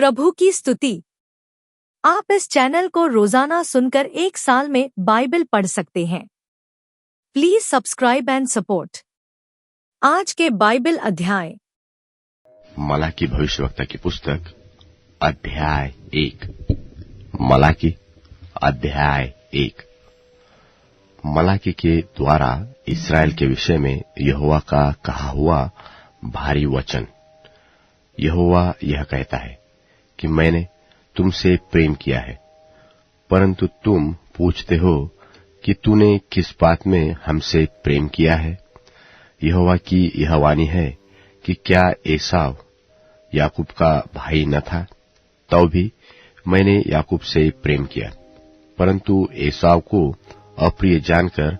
प्रभु की स्तुति। आप इस चैनल को रोजाना सुनकर 1 साल में बाइबल पढ़ सकते हैं। Please subscribe and support. आज के बाइबल अध्याय। मलाकी भविष्यवक्ता की पुस्तक अध्याय 1। मलाकी अध्याय 1। मलाकी के द्वारा इस्राएल के विषय में यहोवा का कहा हुआ भारी वचन। यहोवा यह कहता है कि मैंने तुमसे प्रेम किया है, परंतु तुम पूछते हो कि तूने किस बात में हमसे प्रेम किया है। यहोवा की यह वाणी है कि क्या एसाव याकूब का भाई न था? तो भी मैंने याकूब से प्रेम किया, परंतु एसाव को अप्रिय जानकर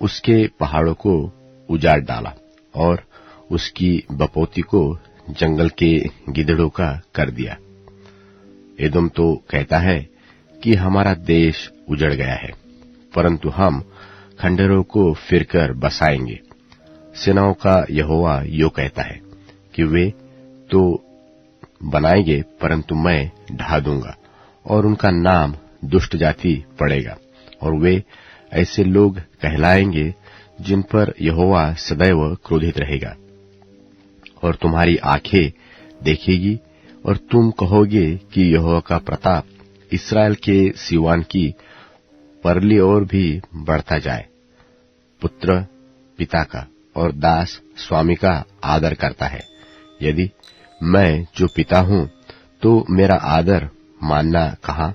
उसके पहाड़ों को उजाड़ डाला और उसकी बपौती को जंगल के गिदड़ों का कर दिया। एदोम तो कहता है कि हमारा देश उजड़ गया है, परंतु हम खंडहरों को फिरकर बसाएंगे। सेनाओं का यहोवा यो कहता है कि वे तो बनाएंगे, परंतु मैं ढा दूंगा और उनका नाम दुष्ट जाति पड़ेगा, और वे ऐसे लोग कहलाएंगे जिन पर यहोवा सदैव क्रोधित रहेगा। और तुम्हारी आंखें देखेगी और तुम कहोगे कि यहोवा का प्रताप इस्राएल के सिवान की परली ओर भी बढ़ता जाए। पुत्र पिता का और दास स्वामी का आदर करता है। यदि मैं जो पिता हूं तो मेरा आदर मानना कहां,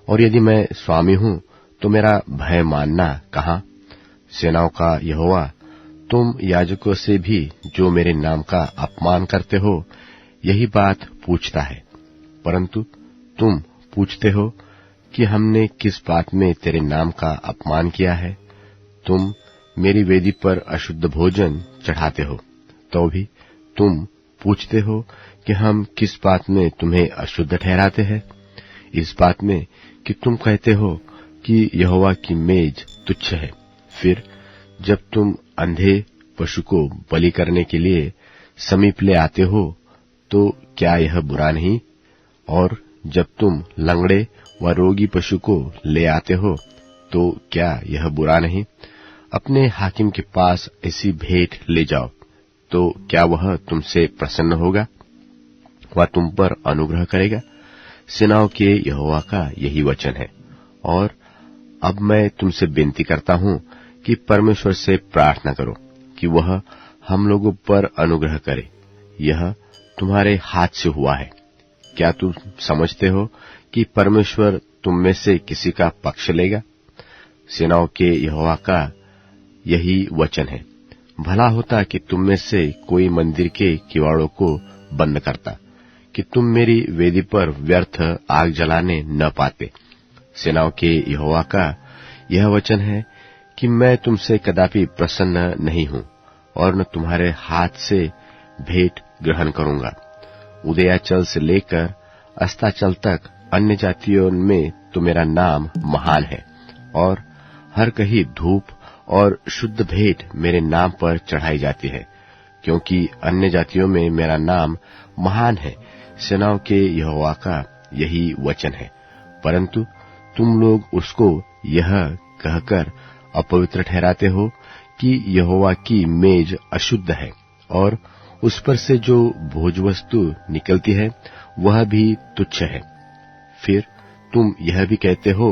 और यदि मैं स्वामी हूं तो मेरा भय मानना कहां। सेनाओं का यहोवा तुम याजकों से भी जो मेरे नाम का अपमान करते हो यही बात पूछता है, परंतु तुम पूछते हो कि हमने किस बात में तेरे नाम का अपमान किया है। तुम मेरी वेदी पर अशुद्ध भोजन चढ़ाते हो, तो भी तुम पूछते हो कि हम किस बात में तुम्हें अशुद्ध ठहराते हैं। इस बात में कि तुम कहते हो कि यहोवा की मेज तुच्छ है। फिर जब तुम अंधे पशु को बलि करने के लिए समीप ले आते हो तो क्या यह बुरा नहीं? और जब तुम लंगड़े व रोगी पशु को ले आते हो तो क्या यह बुरा नहीं? अपने हाकिम के पास ऐसी भेंट ले जाओ, तो क्या वह तुमसे प्रसन्न होगा? वह तुम पर अनुग्रह करेगा। सेनाओं के यहोवा का यही वचन है। और अब मैं तुमसे विनती करता हूं कि परमेश्वर से प्रार्थना करो कि वह हम लोगों पर अनुग्रह करे। यह तुम्हारे हाथ से हुआ है। क्या तुम समझते हो कि परमेश्वर तुम में से किसी का पक्ष लेगा? सेनाओं के यहोवा का यही वचन है। भला होता कि तुम में से कोई मंदिर के किवाड़ों को बंद करता, कि तुम मेरी वेदी पर व्यर्थ आग जलाने न पाते। सेनाओं के यहोवा का यह वचन है कि मैं तुमसे कदापि प्रसन्न नहीं हूं और न तुम्हारे हाथ से भेंट ग्रहण करूंगा। उदयाचल से लेकर अस्ताचल तक अन्य जातियों में तो मेरा नाम महान है, और हर कहीं धूप और शुद्ध भेंट मेरे नाम पर चढ़ाई जाती है, क्योंकि अन्य जातियों में मेरा नाम महान है। सेनाओं के यहोवा का यही वचन है। परंतु तुम लोग उसको यह कहकर अपवित्र ठहराते हो कि यहोवा की मेज अशुद्ध है, और उस पर से जो भोजवस्तु निकलती है वह भी तुच्छ है। फिर तुम यह भी कहते हो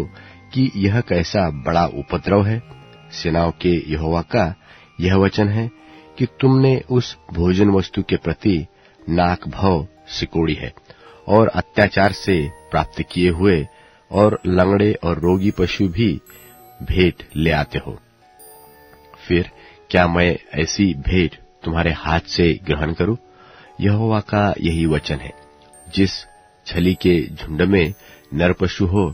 कि यह कैसा बड़ा उपद्रव है। सेनाओं के यहोवा का यह वचन है कि तुमने उस भोजन वस्तु के प्रति नाक भव सिकोड़ी है, और अत्याचार से प्राप्त किए हुए और लंगड़े और रोगी पशु भी भेंट ले आते हो। फिर क्या मैं ऐसी भेंट तुम्हारे हाथ से ग्रहण करूं? यहोवा का यही वचन है। जिस छली के झुंड में नर पशु हो,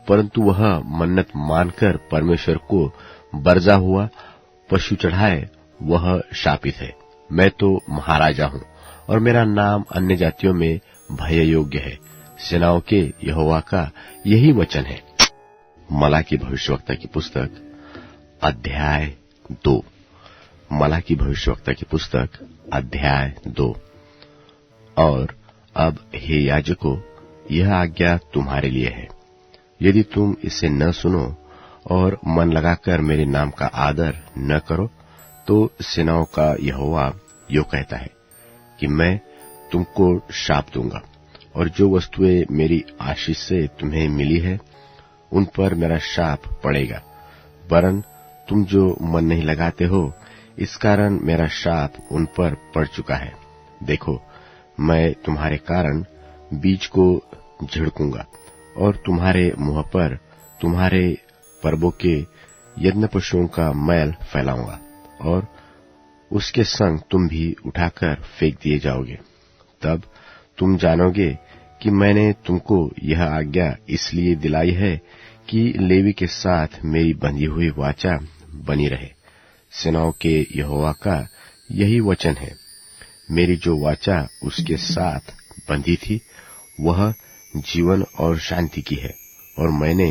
परंतु वह मन्नत मानकर परमेश्वर को बरजा हुआ पशु चढ़ाए, वह शापित है। मैं तो महाराजा हूं और मेरा नाम अन्य जातियों में भय योग्य है। सेनाओं के यहोवा का यही वचन है। मलाकी भविष्यवक्ता की पुस्तक अध्याय 2। मलाकी भविष्यवक्ता की पुस्तक अध्याय 2। और अब हे याजकों, यह आज्ञा तुम्हारे लिए है। यदि तुम इसे न सुनो और मन लगाकर मेरे नाम का आदर न करो, तो सेनाओं का यहोवा यो कहता है कि मैं तुमको शाप दूंगा, और जो वस्तुएं मेरी आशीष से तुम्हें मिली है उन पर मेरा शाप पड़ेगा। वरन तुम जो मन नहीं लगाते हो, इस कारण मेरा शाप उन पर पड़ चुका है। देखो, मैं तुम्हारे कारण बीज को झिड़कूंगा और तुम्हारे मुंह पर तुम्हारे पर्वों के यज्ञ पशुओं का मैल फैलाऊंगा, और उसके संग तुम भी उठाकर फेंक दिए जाओगे। तब तुम जानोगे कि मैंने तुमको यह आज्ञा इसलिए दिलाई है कि लेवी के साथ मेरी बंधी हुई वाचा बनी रहे। सेनाओं के यहोवा का यही वचन है। मेरी जो वाचा उसके साथ बंधी थी वह जीवन और शांति की है, और मैंने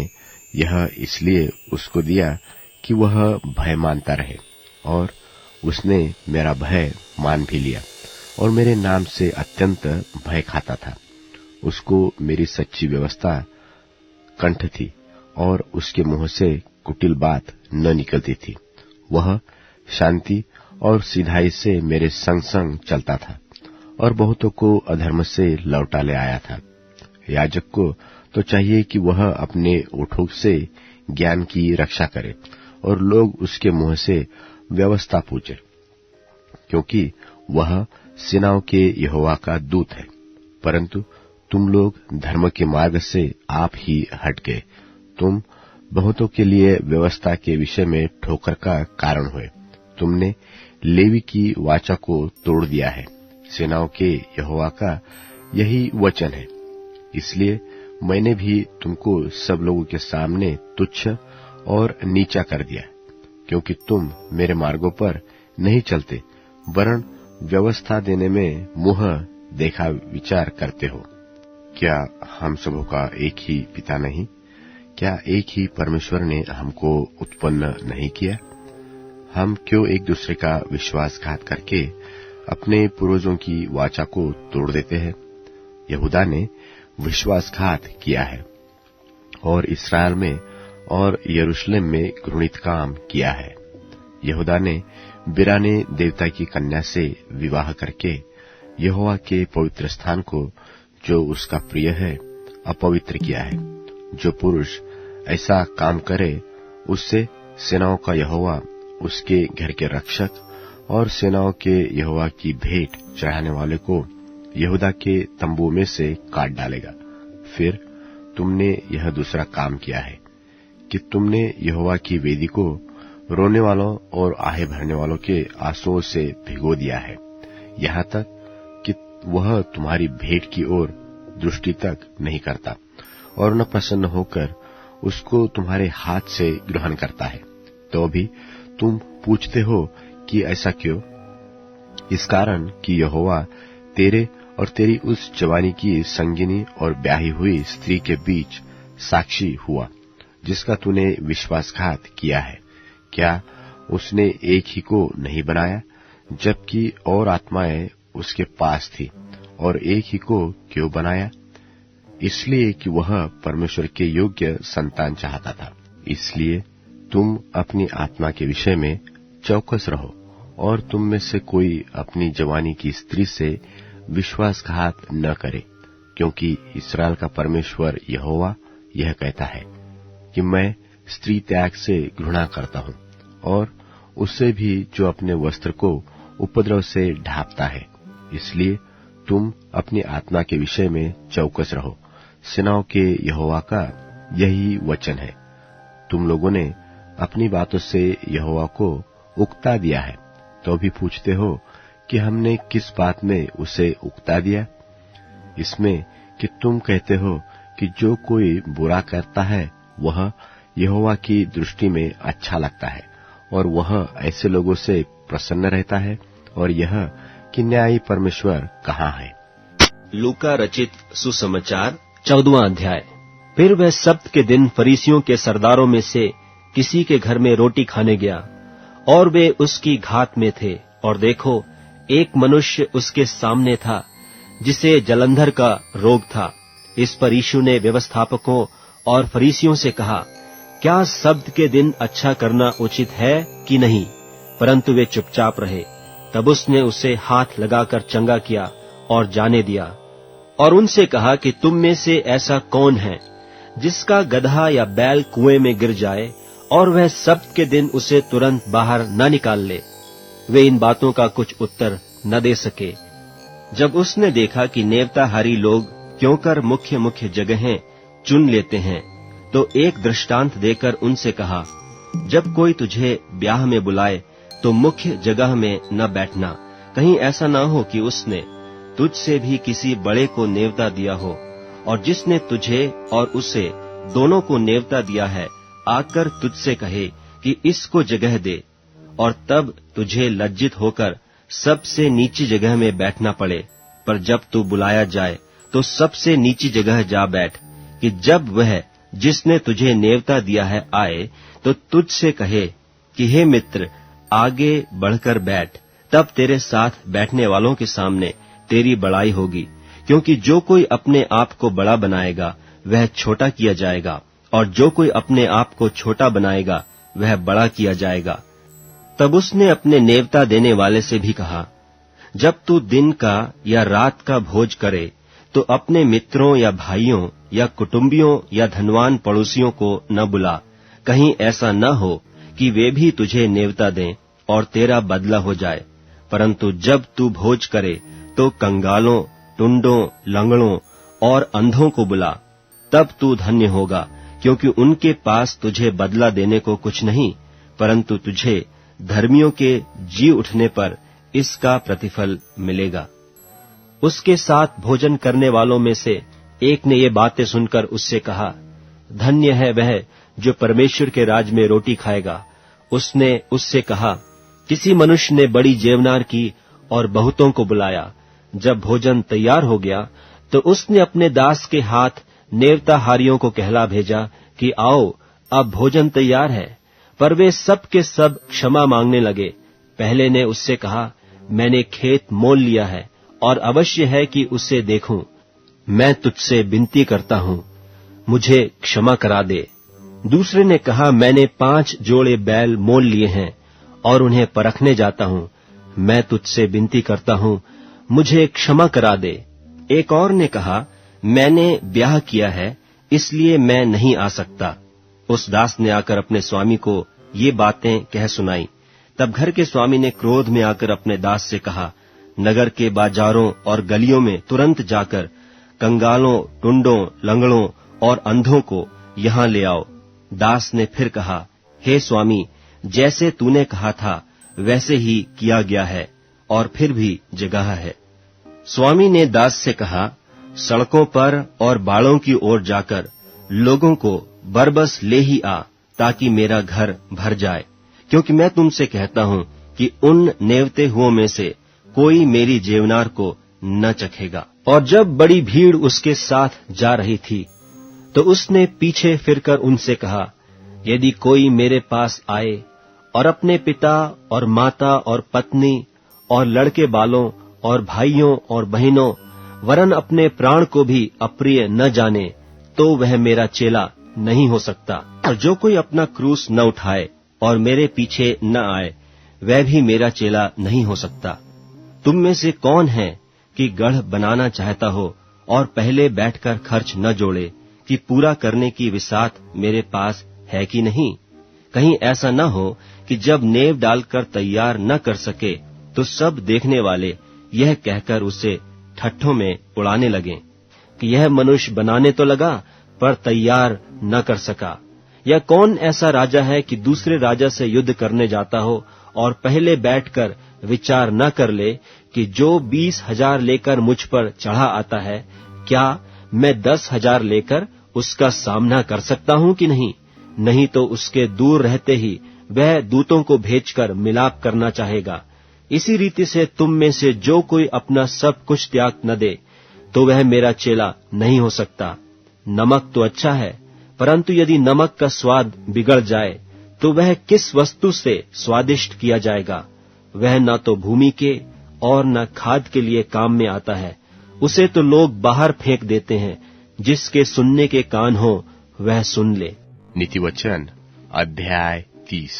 यह इसलिए उसको दिया कि वह भय मानता रहे, और उसने मेरा भय मान भी लिया और मेरे नाम से अत्यंत भय खाता था। उसको मेरी सच्ची व्यवस्था कंठ थी और उसके मुंह से कुटिल बात न निकलती थी। वह शांति और सिधाई से मेरे संग संग चलता था और बहुतों को अधर्म से लौटा ले आया था। याजक को तो चाहिए कि वह अपने ओठों से ज्ञान की रक्षा करे और लोग उसके मुंह से व्यवस्था पूछे, क्योंकि वह सेनाओं के यहोवा का दूत है। परंतु तुम लोग धर्म के मार्ग से आप ही हट गए। तुम बहुतों के लिए व्यवस्था के विषय में ठोकर का कारण हुए। तुमने लेवी की वाचा को तोड़ दिया है। सेनाओं के यहोवा का यही वचन है। इसलिए मैंने भी तुमको सब लोगों के सामने तुच्छ और नीचा कर दिया, क्योंकि तुम मेरे मार्गों पर नहीं चलते, वरन व्यवस्था देने में मुंह देखा विचार करते हो। क्या हम सबों का एक ही पिता नहीं? क्या एक ही परमेश्वर ने हमको उत्पन्न नहीं किया? हम क्यों एक दूसरे का विश्वासघात करके अपने पूर्वजों की वाचा को तोड़ देते हैं? यहूदा ने विश्वासघात किया है और इस्राएल में और यरूशलेम में घृणित काम किया है। यहूदा ने बिराने देवता की कन्या से विवाह करके यहोवा के पवित्र स्थान को, जो उसका प्रिय है, अपवित्र किया है। जो पुरुष ऐसा काम करे उससे सेनाओं का यहोवा उसके घर के रक्षक और सेनाओं के यहोवा की भेंट चढ़ाने वाले को यहूदा के तंबू में से काट डालेगा। फिर तुमने यह दूसरा काम किया है कि तुमने यहोवा की वेदी को रोने वालों और आहे भरने वालों के आंसुओं से भिगो दिया है, यहाँ तक कि वह तुम्हारी भेंट की ओर दृष्टि तक नहीं करता और न प्रसन्न होकर उसको तुम्हारे हाथ से ग्रहण करता है। तो भी तुम पूछते हो कि ऐसा क्यों? इस कारण कि यहोवा तेरे और तेरी उस जवानी की संगिनी और ब्याही हुई स्त्री के बीच साक्षी हुआ, जिसका तूने विश्वासघात किया है। क्या उसने एक ही को नहीं बनाया, जबकि और आत्माएं उसके पास थी, और एक ही को क्यों बनाया? इसलिए कि वह परमेश्वर के योग्य संतान चाहता था। इसलिए तुम अपनी आत्मा के विषय में चौकस रहो, और तुम में से कोई अपनी जवानी की स्त्री से विश्वासघात न करे, क्योंकि इस्राएल का परमेश्वर यहोवा यह कहता है कि मैं स्त्री त्याग से घृणा करता हूँ, और उससे भी जो अपने वस्त्र को उपद्रव से ढांपता है। इसलिए तुम अपनी आत्मा के विषय में चौकस रहो। सेनाओं के यहोवा का यही वचन है। तुम लोगों ने अपनी बातों से यहोवा को उकता दिया है, तो भी पूछते हो कि हमने किस बात में उसे उकता दिया? इसमें कि तुम कहते हो कि जो कोई बुरा करता है वह यहोवा की दृष्टि में अच्छा लगता है, और वह ऐसे लोगों से प्रसन्न रहता है, और यह कि न्यायी परमेश्वर कहाँ है? लूका रचित सुसमाचार 14वां अध्याय। फिर वह सब्त के दिन फरीसियों के सरदारों में से किसी के घर में रोटी खाने गया, और वे उसकी घात में थे। और देखो, एक मनुष्य उसके सामने था जिसे जलंधर का रोग था। इस पर यीशु ने व्यवस्थापकों और फरीसियों से कहा, क्या सब्त के दिन अच्छा करना उचित है कि नहीं? परंतु वे चुपचाप रहे। तब उसने उसे हाथ लगाकर चंगा किया और जाने दिया, और उनसे कहा कि तुम में से ऐसा कौन है जिसका गदहा या बैल कुएं में गिर जाए और वह सब्त के दिन उसे तुरंत बाहर न निकाल ले? वे इन बातों का कुछ उत्तर न दे सके। जब उसने देखा कि नेवताहारी लोग क्यों कर मुख्य मुख्य जगहें चुन लेते हैं, तो एक दृष्टांत देकर उनसे कहा, जब कोई तुझे ब्याह में बुलाए तो मुख्य जगह में न बैठना। कहीं ऐसा न हो कि उसने तुझसे भी किसी बड़े को नेवता दिया हो, और जिसने तुझे और उसे दोनों को नेवता दिया है आकर तुझसे कहे कि इसको जगह दे, और तब तुझे लज्जित होकर सबसे नीची जगह में बैठना पड़े। पर जब तू बुलाया जाए तो सबसे नीची जगह जा बैठ, कि जब वह जिसने तुझे नेवता दिया है आए तो तुझसे कहे कि हे मित्र, आगे बढ़कर बैठ। तब तेरे साथ बैठने वालों के सामने तेरी बड़ाई होगी, क्योंकि जो कोई अपने आप को बड़ा बनाएगा वह छोटा किया जाएगा, और जो कोई अपने आप को छोटा बनाएगा वह बड़ा किया जाएगा। तब उसने अपने नेवता देने वाले से भी कहा, जब तू दिन का या रात का भोज करे तो अपने मित्रों या भाइयों या कुटुंबियों या धनवान पड़ोसियों को न बुला, कहीं ऐसा न हो कि वे भी तुझे नेवता दें और तेरा बदला हो जाए। परंतु जब तू भोज करे तो कंगालों, टुंडों, लंगड़ों और अंधों को बुला, तब तू धन्य होगा, क्योंकि उनके पास तुझे बदला देने को कुछ नहीं, परंतु तुझे धर्मियों के जी उठने पर इसका प्रतिफल मिलेगा। उसके साथ भोजन करने वालों में से एक ने ये बातें सुनकर उससे कहा, धन्य है वह जो परमेश्वर के राज में रोटी खाएगा। उसने उससे कहा, किसी मनुष्य ने बड़ी जेवनार की और बहुतों को बुलाया। जब भोजन तैयार हो गया तो उसने अपने दास के हाथ नेवताहारियों को कहला भेजा कि आओ, अब भोजन तैयार है। पर वे सब के सब क्षमा मांगने लगे। पहले ने उससे कहा, मैंने खेत मोल लिया है और अवश्य है कि उसे देखूं। मैं तुझसे विनती करता हूं, मुझे क्षमा करा दे। दूसरे ने कहा, मैंने 5 जोड़े बैल मोल लिए हैं और उन्हें परखने जाता हूं। मैं तुझसे विनती करता हूं, मुझे क्षमा करा दे। एक और ने कहा, मैंने ब्याह किया है, इसलिए मैं नहीं आ सकता। उस दास ने आकर अपने स्वामी को ये बातें कह सुनाई। तब घर के स्वामी ने क्रोध में आकर अपने दास से कहा, नगर के बाजारों और गलियों में तुरंत जाकर कंगालों, टुंडों, लंगड़ों और अंधों को यहाँ ले आओ। दास ने फिर कहा, हे स्वामी, जैसे तूने कहा था वैसे ही किया गया है, और फिर भी जगह है। स्वामी ने दास से कहा, सड़कों पर और बाड़ों की ओर जाकर लोगों को बरबस ले ही आ, ताकि मेरा घर भर जाए, क्योंकि मैं तुमसे कहता हूं कि उन नेवते हुओं में से कोई मेरी जेवनार को न चखेगा। और जब बड़ी भीड़ उसके साथ जा रही थी तो उसने पीछे फिरकर उनसे कहा, यदि कोई मेरे पास आए और अपने पिता और माता और पत्नी और लड़के बालों और भाइयों और बहनों वरन अपने प्राण को भी अप्रिय न जाने, तो वह मेरा चेला नहीं हो सकता। और जो कोई अपना क्रूस न उठाए और मेरे पीछे न आए, वह भी मेरा चेला नहीं हो सकता। तुम में से कौन है कि गढ़ बनाना चाहता हो और पहले बैठकर खर्च न जोड़े कि पूरा करने की विसात मेरे पास है कि नहीं? कहीं ऐसा न हो कि जब नेव डालकर तैयार न कर सके तो सब देखने वाले यह कहकर उसे ठट्ठों में उड़ाने लगें कि यह मनुष्य बनाने तो लगा पर तैयार न कर सका। या कौन ऐसा राजा है कि दूसरे राजा से युद्ध करने जाता हो और पहले बैठकर विचार न कर ले कि जो 20,000 लेकर मुझ पर चढ़ा आता है, क्या मैं 10,000 लेकर उसका सामना कर सकता हूं कि नहीं? नहीं तो उसके दूर रहते ही वह दूतों को भेजकर मिलाप करना चाहेगा। इसी रीति से तुम में से जो कोई अपना सब कुछ त्याग न दे, तो वह मेरा चेला नहीं हो सकता। नमक तो अच्छा है, परंतु यदि नमक का स्वाद बिगड़ जाए तो वह किस वस्तु से स्वादिष्ट किया जाएगा? वह न तो भूमि के और न खाद के लिए काम में आता है उसे तो लोग बाहर फेंक देते हैं। जिसके सुनने के कान हो वह सुन ले। नीतिवचन अध्याय 30।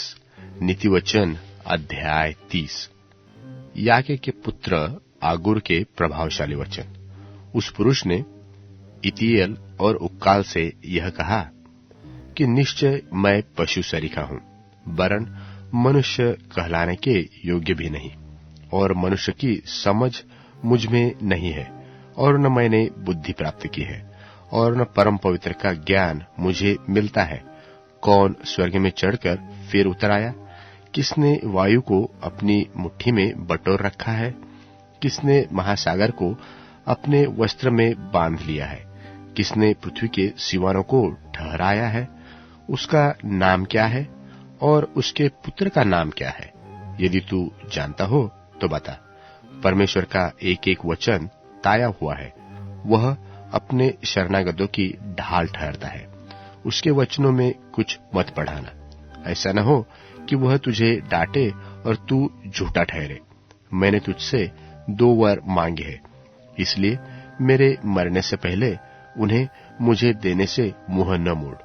नीतिवचन अध्याय 30। याके के पुत्र आगुर के प्रभावशाली वचन। उस पुरुष ने इतिएल और उक्काल से यह कहा कि निश्चय मैं पशु सरीखा हूं, वरन मनुष्य कहलाने के योग्य भी नहीं, और मनुष्य की समझ मुझ में नहीं है, और न मैंने बुद्धि प्राप्त की है, और न परम पवित्र का ज्ञान मुझे मिलता है। कौन स्वर्ग में चढ़कर फिर उतर आया? किसने वायु को अपनी मुट्ठी में बटोर रखा है? किसने महासागर को अपने वस्त्र में बांध लिया है? किसने पृथ्वी के सीमाओं को ठहराया है? उसका नाम क्या है और उसके पुत्र का नाम क्या है? यदि तू जानता हो तो बता। परमेश्वर का एक एक वचन ताया हुआ है, वह अपने शरणागतों की ढाल ठहरता है। उसके वचनों में कुछ मत बढ़ाना, ऐसा न हो कि वह तुझे डांटे और तू झूठा ठहरे। मैंने तुझसे 2 वर मांगे हैं, इसलिए मेरे मरने से पहले उन्हें मुझे देने से मुंह न मोड़,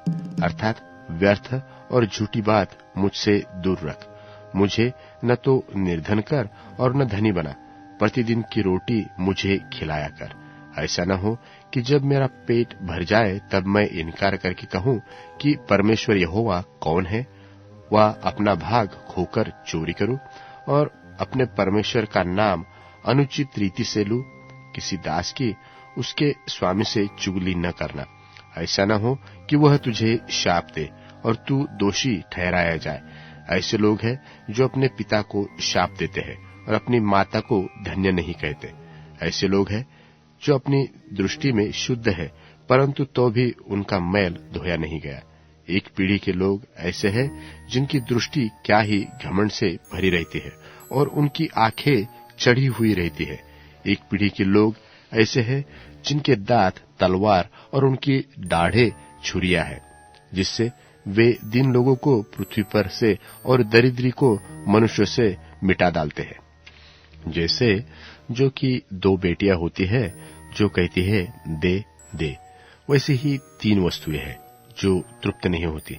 अर्थात व्यर्थ और झूठी बात मुझसे दूर रख। मुझे न तो निर्धन कर और न धनी बना, प्रतिदिन की रोटी मुझे खिलाया कर। ऐसा न हो कि जब मेरा पेट भर जाए तब मैं इनकार करके कहूं कि परमेश्वर यहोवा कौन है, व अपना भाग खोकर चोरी करूं और अपने परमेश्वर का नाम अनुचित रीति से लूं। किसी दास की उसके स्वामी से चुगली न करना, ऐसा न हो कि वह तुझे शाप दे और तू दोषी ठहराया जाए। ऐसे लोग हैं जो अपने पिता को शाप देते हैं और अपनी माता को धन्य नहीं कहते। ऐसे लोग हैं जो अपनी दृष्टि में शुद्ध है, परंतु तो भी उनका मैल धोया नहीं गया। एक पीढ़ी के लोग ऐसे हैं जिनकी दृष्टि क्या ही घमंड से भरी रहती है और उनकी आंखें चढ़ी हुई रहती है। एक पीढ़ी के लोग ऐसे हैं जिनके दांत तलवार और उनकी दाढ़ें छुरियां है, जिससे वे दीन लोगों को पृथ्वी पर से और दरिद्री को मनुष्य से मिटा डालते हैं। जैसे जो कि 2 बेटियां होती है जो कहती है दे दे, वैसे ही 3 वस्तुएं हैं जो तृप्त नहीं होती,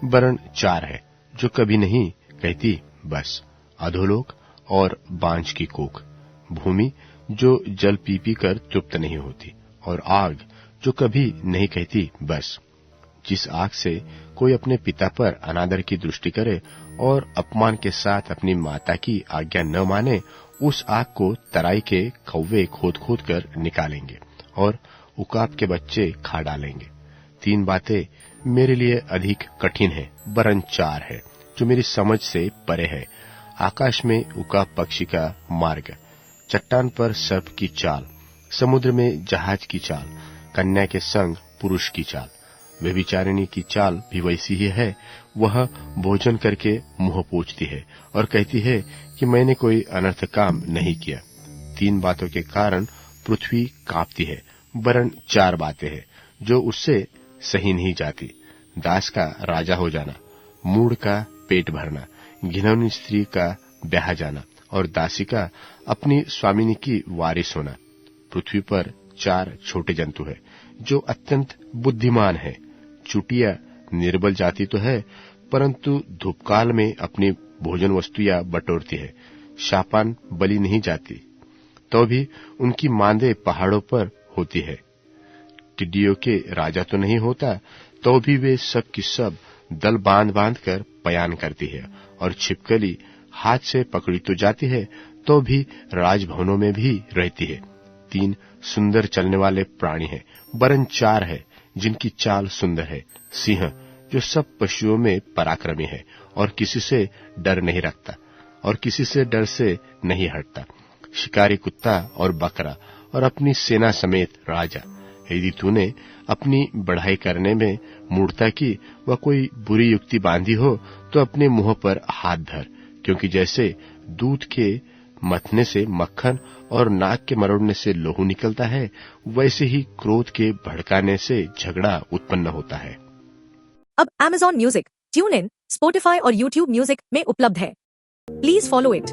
वरन 4 है जो कभी नहीं कहती बस। अधोलोक और बांझ की कोख, भूमि जो जल पी पी कर तृप्त नहीं होती, और आग जो कभी नहीं कहती बस। जिस आग से कोई अपने पिता पर अनादर की दृष्टि करे और अपमान के साथ अपनी माता की आज्ञा न माने, उस आग को तराई के कौवे खोद खोद कर निकालेंगे और उकाब के बच्चे खा डालेंगे। 3 बातें मेरे लिए अधिक कठिन है, वरन 4 है जो मेरी समझ से परे है। आकाश में उकाब पक्षी का मार्ग, चट्टान पर सर्प की चाल, समुद्र में जहाज की चाल, कन्या के संग पुरुष की चाल। व्यभिचारिणी की चाल भी वैसी ही है। वह भोजन करके मुंह पोंछती है और कहती है कि मैंने कोई अनर्थ काम नहीं किया। 3 बातों के कारण पृथ्वी कांपती है, वरन 4 बातें हैं जो उससे सही नहीं जाती। दास का राजा हो जाना, मूढ़ का पेट भरना, घिनौनी स्त्री का ब्याह जाना और दासी का अपनी स्वामिनी की वारिस होना। पृथ्वी पर 4 छोटे जंतु हैं जो अत्यंत बुद्धिमान है। चुटिया निर्बल जाति तो है, परंतु धूपकाल में अपनी भोजन वस्तुएं बटोरती है। शापान बलि नहीं जाती, तो भी उनकी मांदे पहाड़ों पर होती है। टिड्डियों के राजा तो नहीं होता, तो भी वे सब की सब दल बांध बांध कर पयान करती है। और छिपकली हाथ से पकड़ी तो जाती है, तो भी राजभवनों में भी रहती है। 3 सुंदर चलने वाले प्राणी हैं, वरन 4 है जिनकी चाल सुंदर है। सिंह जो सब पशुओं में पराक्रमी है और किसी से डर नहीं रखता और किसी से डर से नहीं हटता। शिकारी कुत्ता और बकरा और अपनी सेना समेत राजा। यदि तूने अपनी बढ़ाई करने में मूढ़ता की व कोई बुरी युक्ति बांधी हो, तो अपने मुंह पर हाथ धर, क्योंकि जैसे दूध के मथने से मक्खन और नाक के मरोड़ने से लोहू निकलता है, वैसे ही क्रोध के भड़काने से झगड़ा उत्पन्न होता है। अब Amazon music, tune in, Spotify और YouTube म्यूजिक में उपलब्ध है। Please follow it.